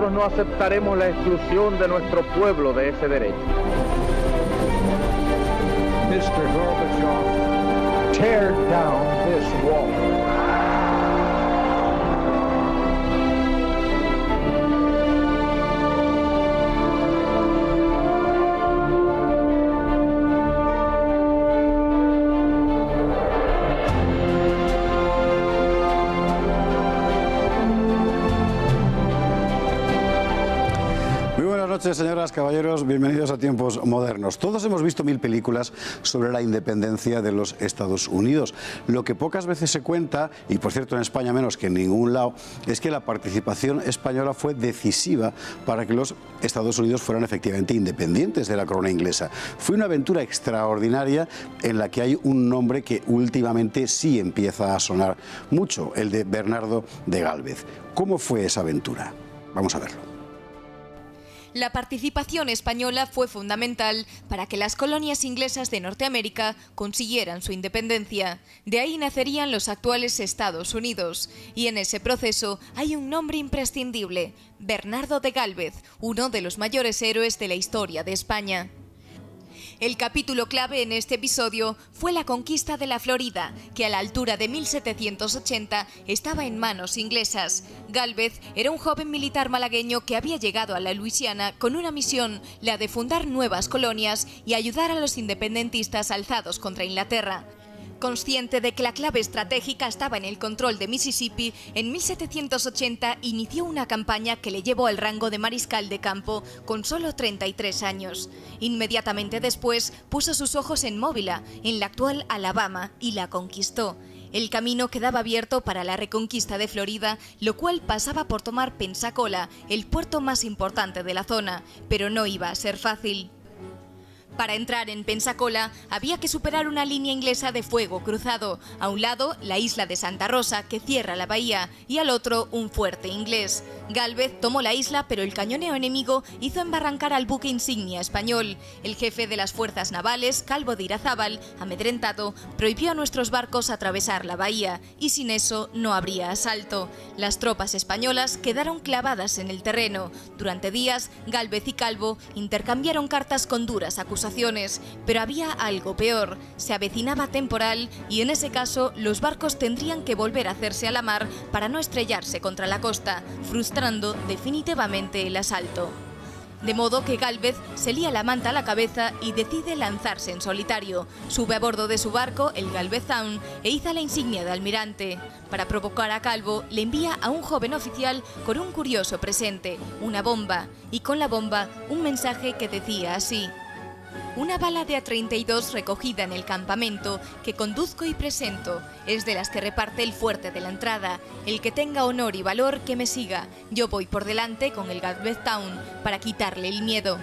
nosotros no aceptaremos la exclusión de nuestro pueblo de ese derecho. Mr. Gorbachev, tear down this wall. Buenas noches, señoras, caballeros, bienvenidos a Tiempos Modernos. Todos hemos visto 1000 películas sobre la independencia de los Estados Unidos. Lo que pocas veces se cuenta, y por cierto en España menos que en ningún lado, es que la participación española fue decisiva para que los Estados Unidos fueran efectivamente independientes de la corona inglesa. Fue una aventura extraordinaria en la que hay un nombre que últimamente sí empieza a sonar mucho, el de Bernardo de Gálvez. ¿Cómo fue esa aventura? Vamos a verlo. La participación española fue fundamental para que las colonias inglesas de Norteamérica consiguieran su independencia. De ahí nacerían los actuales Estados Unidos. Y en ese proceso hay un nombre imprescindible: Bernardo de Gálvez, uno de los mayores héroes de la historia de España. El capítulo clave en este episodio fue la conquista de la Florida, que a la altura de 1780 estaba en manos inglesas. Gálvez era un joven militar malagueño que había llegado a la Luisiana con una misión, la de fundar nuevas colonias y ayudar a los independentistas alzados contra Inglaterra. Consciente de que la clave estratégica estaba en el control de Mississippi, en 1780 inició una campaña que le llevó al rango de mariscal de campo con solo 33 años. Inmediatamente después puso sus ojos en Móvila, en la actual Alabama, y la conquistó. El camino quedaba abierto para la reconquista de Florida, lo cual pasaba por tomar Pensacola, el puerto más importante de la zona, pero no iba a ser fácil. Para entrar en Pensacola había que superar una línea inglesa de fuego cruzado. A un lado, la isla de Santa Rosa, que cierra la bahía, y al otro, un fuerte inglés. Gálvez tomó la isla, pero el cañoneo enemigo hizo embarrancar al buque insignia español. El jefe de las fuerzas navales, Calvo de Irazábal, amedrentado, prohibió a nuestros barcos atravesar la bahía, y sin eso no habría asalto. Las tropas españolas quedaron clavadas en el terreno. Durante días, Gálvez y Calvo intercambiaron cartas con duras acusaciones. Pero había algo peor: se avecinaba temporal y en ese caso los barcos tendrían que volver a hacerse a la mar para no estrellarse contra la costa, frustrando definitivamente el asalto. De modo que Gálvez se lía la manta a la cabeza y decide lanzarse en solitario. Sube a bordo de su barco, el Galveston, e iza la insignia de almirante. Para provocar a Calvo, le envía a un joven oficial con un curioso presente, una bomba, y con la bomba un mensaje que decía así: una bala de A-32 recogida en el campamento que conduzco y presento, es de las que reparte el fuerte de la entrada. El que tenga honor y valor que me siga, yo voy por delante con el Galveston para quitarle el miedo.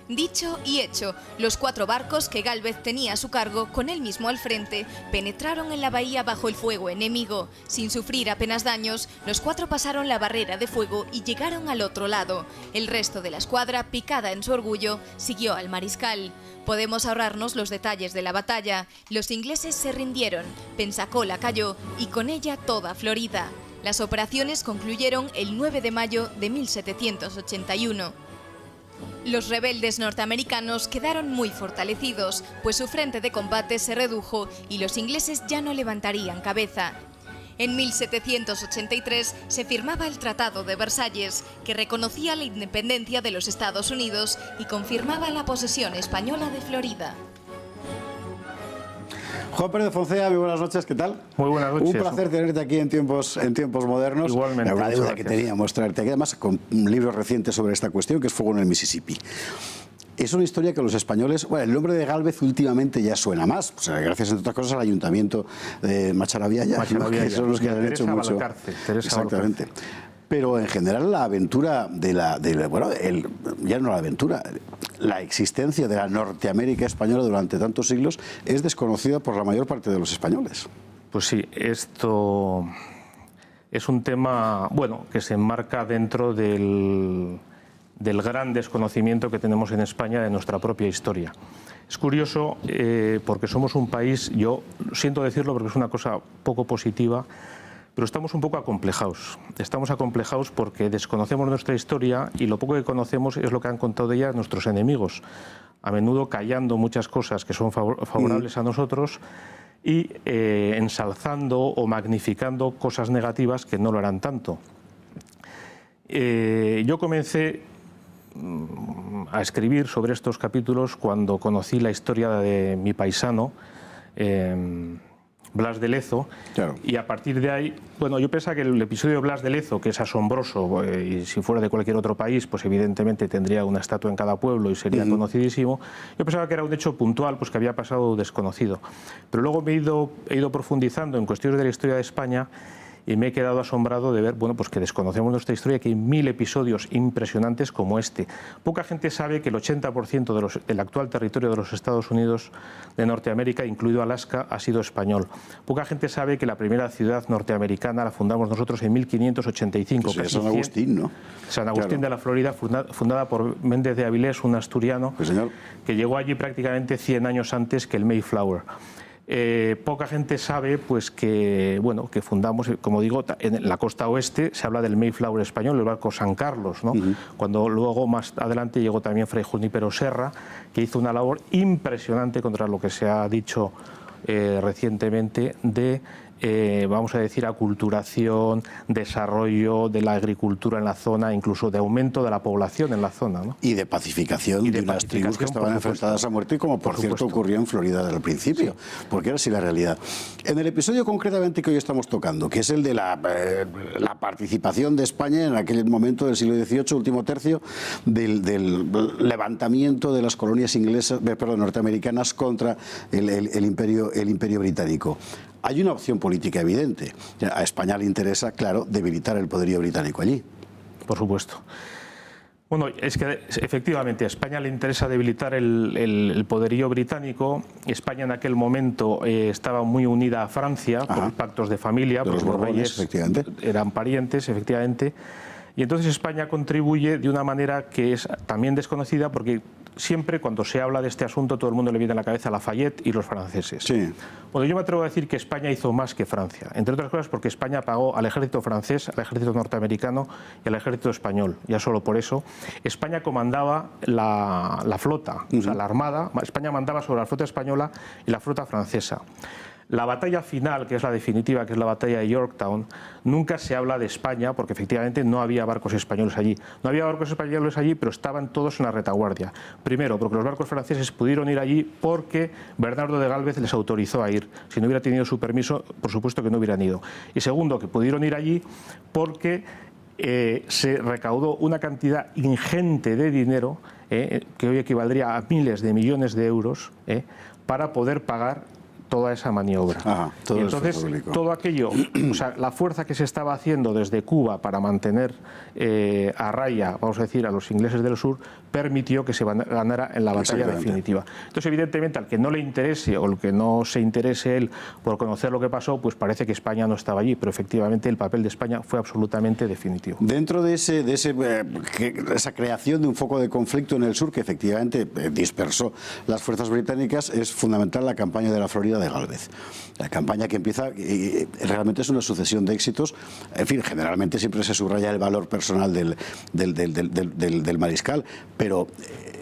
Dicho y hecho, los 4 barcos que Gálvez tenía a su cargo, con él mismo al frente, penetraron en la bahía bajo el fuego enemigo. Sin sufrir apenas daños, los 4 pasaron la barrera de fuego y llegaron al otro lado. El resto de la escuadra, picada en su orgullo, siguió al mariscal. Podemos ahorrarnos los detalles de la batalla. Los ingleses se rindieron, Pensacola cayó y con ella toda Florida. Las operaciones concluyeron el 9 de mayo de 1781. Los rebeldes norteamericanos quedaron muy fortalecidos, pues su frente de combate se redujo y los ingleses ya no levantarían cabeza. En 1783 se firmaba el Tratado de Versalles, que reconocía la independencia de los Estados Unidos y confirmaba la posesión española de Florida. Juan Pérez de Foncea, muy buenas noches, ¿qué tal? Muy buenas noches. Un placer tenerte aquí en tiempos modernos. Igualmente. Era una deuda que teníamos traerte aquí, además con un libro reciente sobre esta cuestión, que es Fuego en el Mississippi. Es una historia que los españoles... Bueno, el nombre de Gálvez últimamente ya suena más, pues, gracias, entre otras cosas, al ayuntamiento de Macharavilla, que son los que han hecho mucho. Exactamente. Pero en general la aventura ya no la aventura, la existencia de la Norteamérica española durante tantos siglos es desconocida por la mayor parte de los españoles. Pues sí, esto es un tema, bueno, que se enmarca dentro del gran desconocimiento que tenemos en España de nuestra propia historia. Es curioso porque somos un país, yo siento decirlo porque es una cosa poco positiva, pero estamos un poco acomplejados. Estamos acomplejados porque desconocemos nuestra historia y lo poco que conocemos es lo que han contado de ella nuestros enemigos, a menudo callando muchas cosas que son favorables a nosotros y ensalzando o magnificando cosas negativas que no lo eran tanto. Yo comencé a escribir sobre estos capítulos cuando conocí la historia de mi paisano, Blas de Lezo, claro. Y a partir de ahí, bueno, yo pensaba que el episodio de Blas de Lezo, que es asombroso, y si fuera de cualquier otro país, pues evidentemente tendría una estatua en cada pueblo y sería conocidísimo. Yo pensaba que era un hecho puntual, pues que había pasado desconocido. Pero luego he ido profundizando en cuestiones de la historia de España y me he quedado asombrado de ver, bueno, pues que desconocemos nuestra historia, que hay 1000 episodios impresionantes como este. Poca gente sabe que el 80% del actual territorio de los Estados Unidos de Norteamérica, incluido Alaska, ha sido español. Poca gente sabe que la primera ciudad norteamericana la fundamos nosotros en 1585. Sí, San Agustín, ¿no? San Agustín, claro, de la Florida, fundada por Méndez de Avilés, un asturiano, sí, señor, que llegó allí prácticamente 100 años antes que el Mayflower. Poca gente sabe pues que, bueno, que fundamos, como digo, en la costa oeste se habla del Mayflower español, el barco San Carlos, ¿no? Cuando luego más adelante llegó también Fray Junípero Serra, que hizo una labor impresionante contra lo que se ha dicho recientemente de vamos a decir, aculturación, desarrollo de la agricultura en la zona, incluso de aumento de la población en la zona, ¿no? Y de pacificación de unas tribus que estaban enfrentadas a muerte, como por cierto ocurrió en Florida al principio, sí, porque era así la realidad. En el episodio concretamente que hoy estamos tocando, que es el de la participación de España en aquel momento del siglo XVIII, último tercio, del levantamiento de las colonias norteamericanas contra el imperio británico. Hay una opción política evidente. A España le interesa, claro, debilitar el poderío británico allí. Por supuesto. Bueno, es que efectivamente a España le interesa debilitar el poderío británico. España en aquel momento estaba muy unida a Francia por pactos de familia, porque los reyes eran parientes, efectivamente. Y entonces España contribuye de una manera que es también desconocida, porque siempre cuando se habla de este asunto todo el mundo le viene a la cabeza a Lafayette y los franceses. Sí. Bueno, yo me atrevo a decir que España hizo más que Francia, entre otras cosas porque España pagó al ejército francés, al ejército norteamericano y al ejército español. Ya solo por eso España comandaba la flota, o sea, la armada. España mandaba sobre la flota española y la flota francesa. La batalla final, que es la definitiva, que es la batalla de Yorktown, nunca se habla de España porque efectivamente no había barcos españoles allí. No había barcos españoles allí, pero estaban todos en la retaguardia. Primero, porque los barcos franceses pudieron ir allí porque Bernardo de Gálvez les autorizó a ir. Si no hubiera tenido su permiso, por supuesto que no hubieran ido. Y segundo, que pudieron ir allí porque se recaudó una cantidad ingente de dinero, que hoy equivaldría a miles de millones de euros, para poder pagar toda esa maniobra. Todo y entonces, todo aquello, o sea, la fuerza que se estaba haciendo desde Cuba para mantener a raya, vamos a decir, a los ingleses del sur, permitió que se ganara en la batalla definitiva. Entonces, evidentemente, al que no le interese o al que no se interese él por conocer lo que pasó, pues parece que España no estaba allí, pero efectivamente el papel de España fue absolutamente definitivo. Dentro de esa creación de un foco de conflicto en el sur, que efectivamente dispersó las fuerzas británicas, es fundamental la campaña de la Florida de Gálvez. La campaña que empieza, realmente es una sucesión de éxitos. En fin, generalmente siempre se subraya el valor personal del mariscal, pero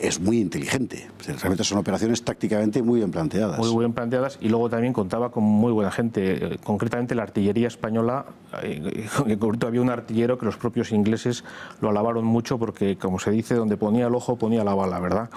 es muy inteligente. Realmente son operaciones tácticamente muy bien planteadas. Muy bien planteadas, y luego también contaba con muy buena gente. Concretamente la artillería española, en concreto había un artillero que los propios ingleses lo alabaron mucho porque, como se dice, donde ponía el ojo ponía la bala, ¿verdad?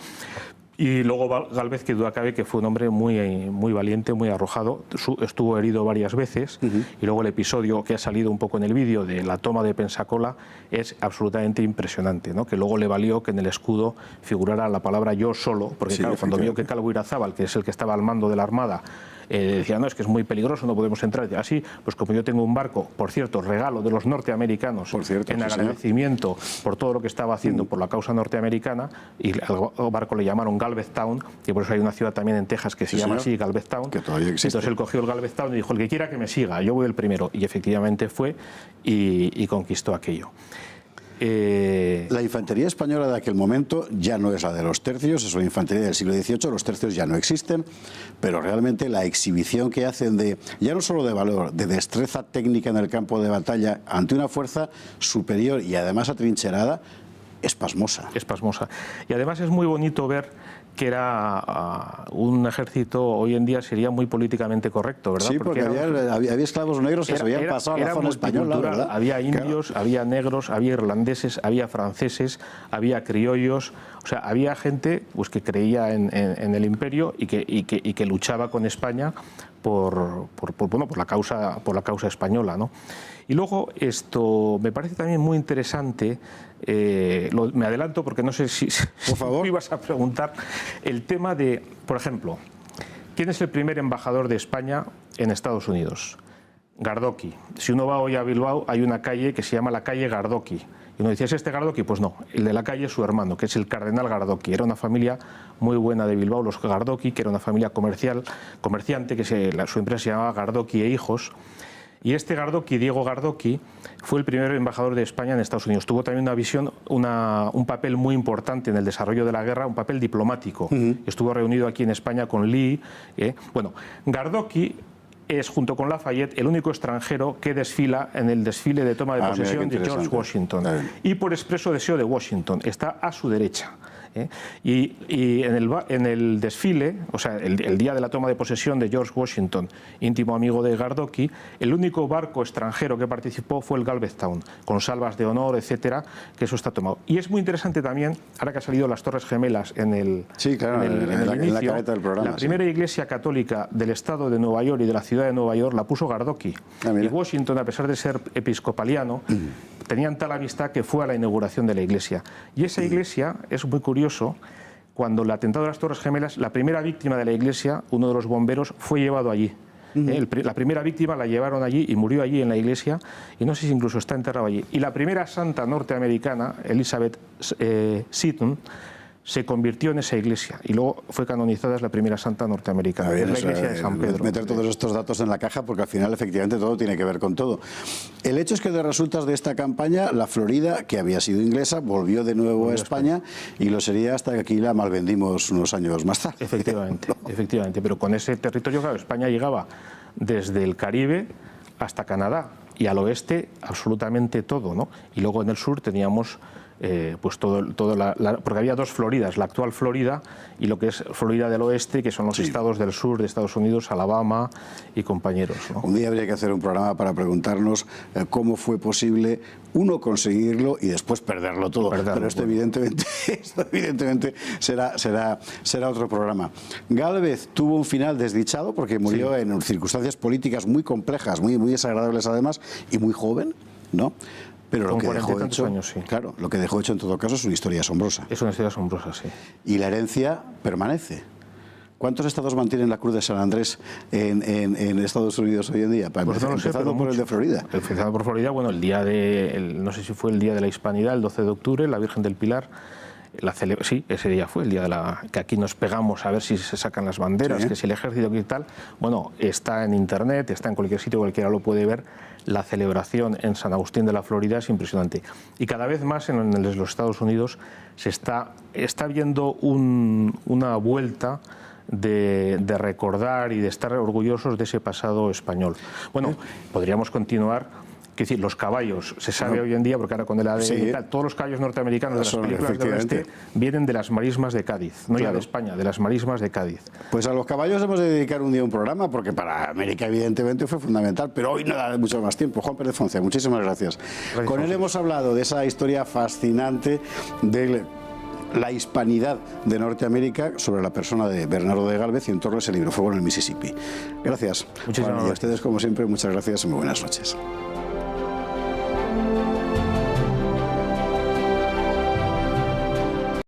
Y luego Gálvez, que duda cabe que fue un hombre muy valiente, muy arrojado, estuvo herido varias veces, y luego el episodio que ha salido un poco en el vídeo de la toma de Pensacola es absolutamente impresionante, ¿no? Que luego le valió que en el escudo figurara la palabra "yo solo", porque claro, cuando vio que Calvo Irazábal, que es el que estaba al mando de la Armada, decía, no, es que es muy peligroso, no podemos entrar. Así, pues como yo tengo un barco, por cierto, regalo de los norteamericanos, en agradecimiento por todo lo que estaba haciendo por la causa norteamericana, y al barco le llamaron Galveztown, y por eso hay una ciudad también en Texas que se llama así, Galveztown. Que todavía existe. Entonces él cogió el Galveztown y dijo, el que quiera que me siga, yo voy el primero. Y efectivamente fue y conquistó aquello. La infantería española de aquel momento ya no es la de los tercios, es una infantería del siglo XVIII, los tercios ya no existen, pero realmente la exhibición que hacen de, ya no solo de valor, de destreza técnica en el campo de batalla ante una fuerza superior y además atrincherada, es pasmosa. Es pasmosa. Y además es muy bonito ver que era un ejército, hoy en día sería muy políticamente correcto, ¿verdad? Sí, porque había esclavos negros que se habían pasado a la zona española, ¿verdad? Había indios, claro, había negros, había irlandeses, había franceses, había criollos, o sea, había gente pues, que creía en el imperio y que luchaba con España por la causa española, ¿no? Y luego esto me parece también muy interesante, me adelanto porque no sé si por favor, me ibas a preguntar, el tema de, por ejemplo, ¿quién es el primer embajador de España en Estados Unidos? Gardoqui. Si uno va hoy a Bilbao hay una calle que se llama la calle Gardoqui. Y uno dice, ¿es este Gardoqui? Pues no, el de la calle es su hermano, que es el cardenal Gardoqui. Era una familia muy buena de Bilbao, los Gardoqui, que era una familia comerciante, que su empresa se llamaba Gardoqui e Hijos. Y este Gardoqui, Diego Gardoqui, fue el primer embajador de España en Estados Unidos. Tuvo también un papel muy importante en el desarrollo de la guerra, un papel diplomático. Estuvo reunido aquí en España con Lee. Bueno, Gardoqui es, junto con Lafayette, el único extranjero que desfila en el desfile de toma de posesión de George Washington. Y por expreso deseo de Washington, está a su derecha. Y en el desfile, o sea, el día de la toma de posesión de George Washington, íntimo amigo de Gardoqui, el único barco extranjero que participó fue el Galveston, con salvas de honor, etcétera, que eso está tomado. Y es muy interesante también, ahora que han salido las Torres Gemelas en el la careta del programa, la primera iglesia católica del estado de Nueva York y de la ciudad de Nueva York la puso Gardoqui. Y Washington, a pesar de ser episcopaliano, tenían tal amistad que fue a la inauguración de la iglesia. Y esa iglesia es muy curioso. Cuando el atentado de las Torres Gemelas, la primera víctima de la iglesia, uno de los bomberos, fue llevado allí. La primera víctima la llevaron allí y murió allí en la iglesia, y no sé si incluso está enterrado allí. Y la primera santa norteamericana, Elizabeth Seton, se convirtió en esa iglesia y luego fue canonizada, es la primera santa norteamericana, la iglesia de San Pedro. Meter todos estos datos en la caja porque al final efectivamente todo tiene que ver con todo. El hecho es que de resultas de esta campaña, la Florida, que había sido inglesa, volvió de nuevo a España y lo sería hasta que aquí la malvendimos unos años más tarde. Efectivamente, efectivamente, pero con ese territorio, claro, España llegaba desde el Caribe hasta Canadá y al oeste absolutamente todo, ¿no? Y luego en el sur teníamos pues porque había dos Floridas, la actual Florida y lo que es Florida del Oeste, que son los estados del sur de Estados Unidos, Alabama y compañeros, ¿no? Un día habría que hacer un programa para preguntarnos cómo fue posible, uno, conseguirlo y después perderlo todo. Pero esto evidentemente será otro programa. Gálvez tuvo un final desdichado porque murió en circunstancias políticas muy complejas, muy desagradables además, y muy joven, ¿no? Pero lo que dejó hecho, claro, lo que dejó hecho en todo caso es una historia asombrosa. Es una historia asombrosa, sí. Y la herencia permanece. ¿Cuántos estados mantienen la Cruz de San Andrés en Estados Unidos hoy en día? Empezando por el de Florida. Empezando por Florida, bueno, no sé si fue el día de la Hispanidad, el 12 de octubre, la Virgen del Pilar. Sí, ese día fue el día que aquí nos pegamos a ver si se sacan las banderas, que si el ejército y tal. Bueno, está en internet, está en cualquier sitio, cualquiera lo puede ver. La celebración en San Agustín de la Florida es impresionante. Y cada vez más en los Estados Unidos se está viendo una vuelta de recordar y de estar orgullosos de ese pasado español. Bueno, podríamos continuar. Es decir, los caballos, se sabe hoy en día, porque ahora con el ADN y tal, todos los caballos norteamericanos de las películas del oeste vienen de las marismas de Cádiz, no ya de España, de las marismas de Cádiz. Pues a los caballos hemos de dedicar un día un programa, porque para América evidentemente fue fundamental, pero hoy no da mucho más tiempo. Juan Pérez Foncia, muchísimas gracias. Con él hemos hablado de esa historia fascinante de la hispanidad de Norteamérica sobre la persona de Bernardo de Gálvez y en torno a ese libro, Fuego en el Mississippi. Gracias. Muchísimas gracias. Y a ustedes, como siempre, muchas gracias y muy buenas noches.